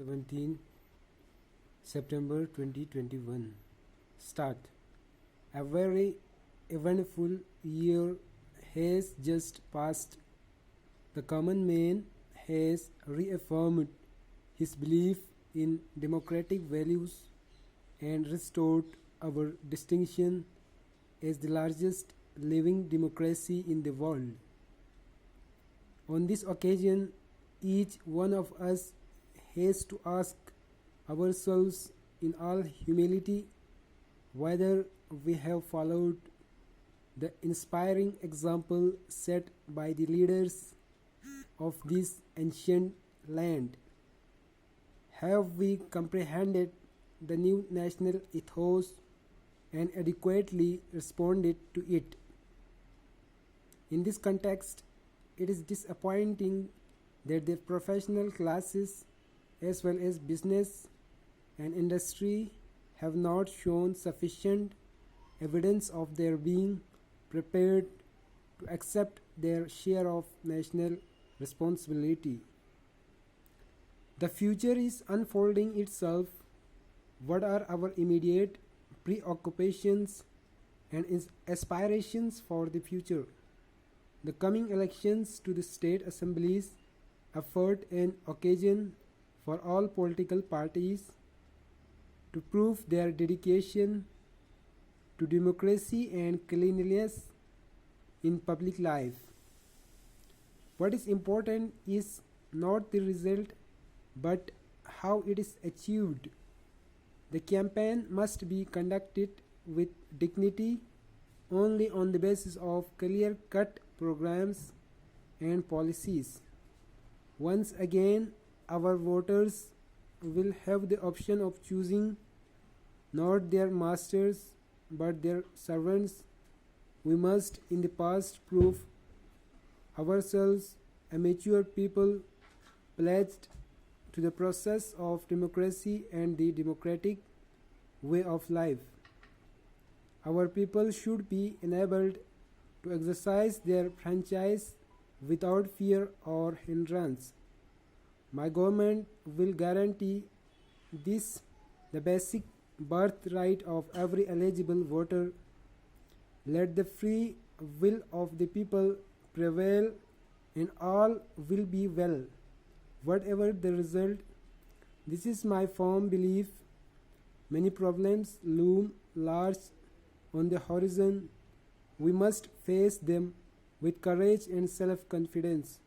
17 September 2021. Start. A very eventful year has just passed. The common man has reaffirmed his belief in democratic values and restored our distinction as the largest living democracy in the world. On this occasion, each one of us has to ask ourselves in all humility whether we have followed the inspiring example set by the leaders of this ancient land. Have we comprehended the new national ethos and adequately responded to it? In this context, it is disappointing that the professional classes, as well as business and industry, have not shown sufficient evidence of their being prepared to accept their share of national responsibility. The future is unfolding itself. What are our immediate preoccupations and aspirations for the future? The coming elections to the state assemblies afford an occasion for all political parties to prove their dedication to democracy and cleanliness in public life. What is important is not the result but how it is achieved. The campaign must be conducted with dignity only on the basis of clear cut programs and policies. Once again, our voters will have the option of choosing not their masters but their servants. We must, in the past, prove ourselves a mature people pledged to the process of democracy and the democratic way of life. Our people should be enabled to exercise their franchise without fear or hindrance. My government will guarantee this, the basic birthright of every eligible voter. Let the free will of the people prevail and all will be well. Whatever the result, this is my firm belief. Many problems loom large on the horizon. We must face them with courage and self-confidence.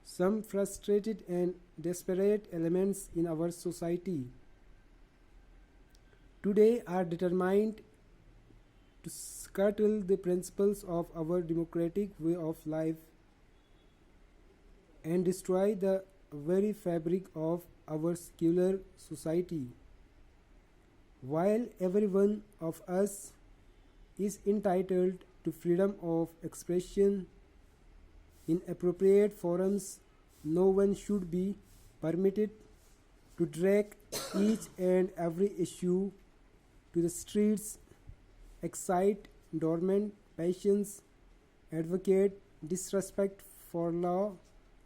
Some frustrated and desperate elements in our society today are determined to scuttle the principles of our democratic way of life and destroy the very fabric of our secular society. While every one of us is entitled to freedom of expression in appropriate forums, no one should be permitted to drag each and every issue to the streets, excite dormant passions, advocate disrespect for law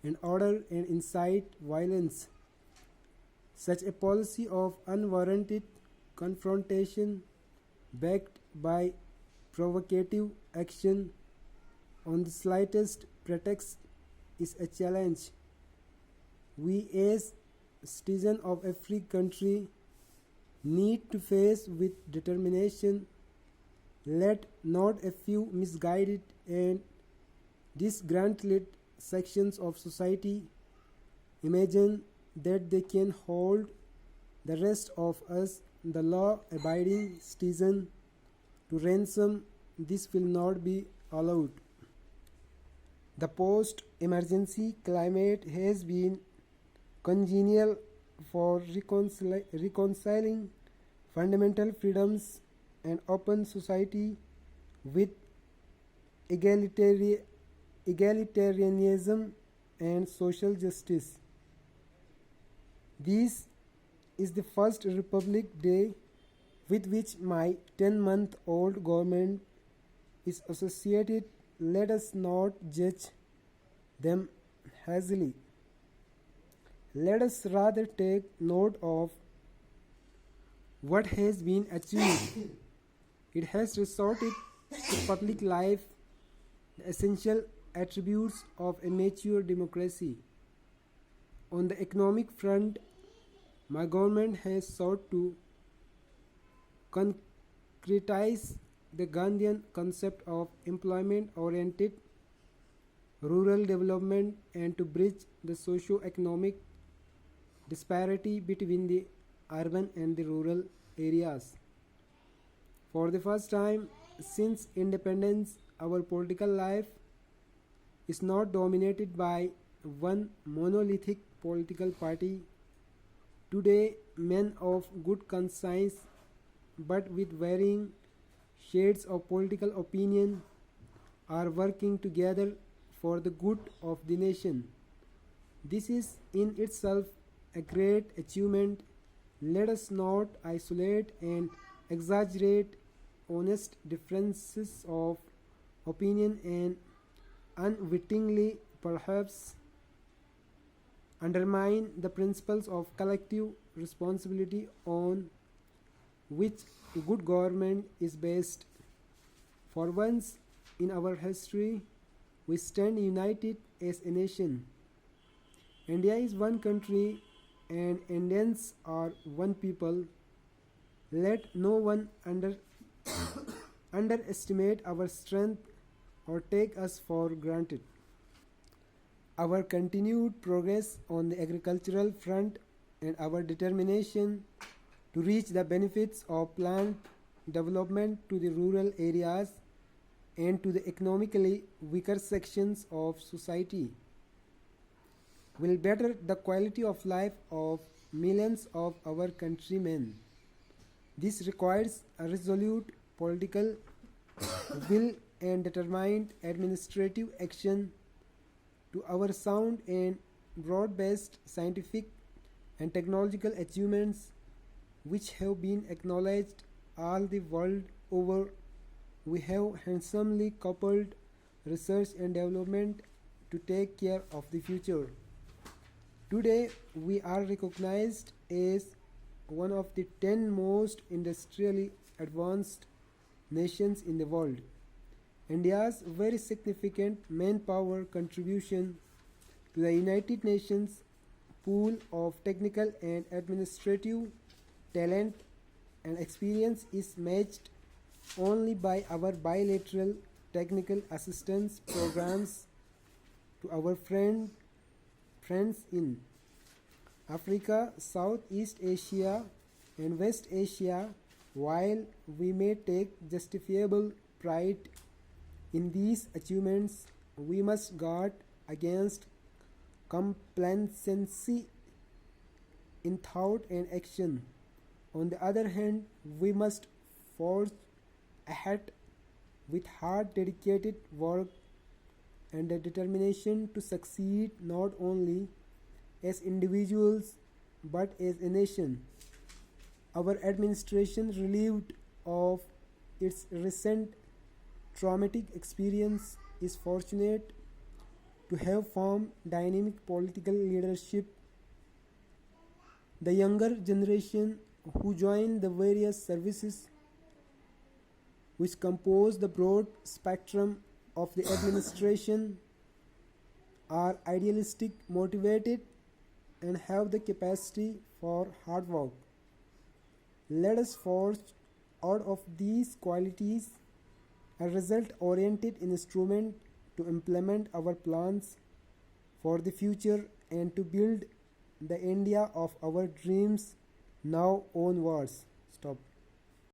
and order, and incite violence. Such a policy of unwarranted confrontation, backed by provocative action on the slightest pretext, is a challenge we as citizens of a free country need to face with determination. Let not a few misguided and disgruntled sections of society imagine that they can hold the rest of us, the law-abiding citizen, to ransom. This will not be allowed. The post-emergency climate has been congenial for reconciling fundamental freedoms and open society with egalitarianism and social justice. This is the first Republic Day with which my 10-month-old government is associated. Let us not judge them hazily. Let us rather take note of what has been achieved. It has resorted to public life, the essential attributes of a mature democracy. On the economic front, my government has sought to concretize the Gandhian concept of employment oriented rural development and to bridge the socio-economic disparity between the urban and the rural areas. For the first time since independence, our political life is not dominated by one monolithic political party. Today, men of good conscience but with varying shades of political opinion are working together for the good of the nation. This is in itself a great achievement. Let us not isolate and exaggerate honest differences of opinion and unwittingly perhaps undermine the principles of collective responsibility on which good government is based. For once in our history, we stand united as a nation. India is one country and Indians are one people. Let no one underestimate our strength or take us for granted. Our continued progress on the agricultural front and our determination to reach the benefits of plant development to the rural areas and to the economically weaker sections of society will better the quality of life of millions of our countrymen. This requires a resolute political will and determined administrative action. To our sound and broad-based scientific and technological achievements which have been acknowledged all the world over, we have handsomely coupled research and development to take care of the future. Today, we are recognized as one of the 10 most industrially advanced nations in the world. India's very significant manpower contribution to the United Nations pool of technical and administrative talent and experience is matched only by our bilateral technical assistance programs to our friends in Africa, Southeast Asia, and West Asia. While we may take justifiable pride in these achievements, we must guard against complacency in thought and action. On the other hand, we must forge ahead with hard, dedicated work and the determination to succeed not only as individuals but as a nation. Our administration, relieved of its recent traumatic experience, is fortunate to have formed dynamic political leadership. The younger generation who join the various services which compose the broad spectrum of the administration are idealistic, motivated, and have the capacity for hard work. Let us forge out of these qualities a result-oriented instrument to implement our plans for the future and to build the India of our dreams now onwards. Stop.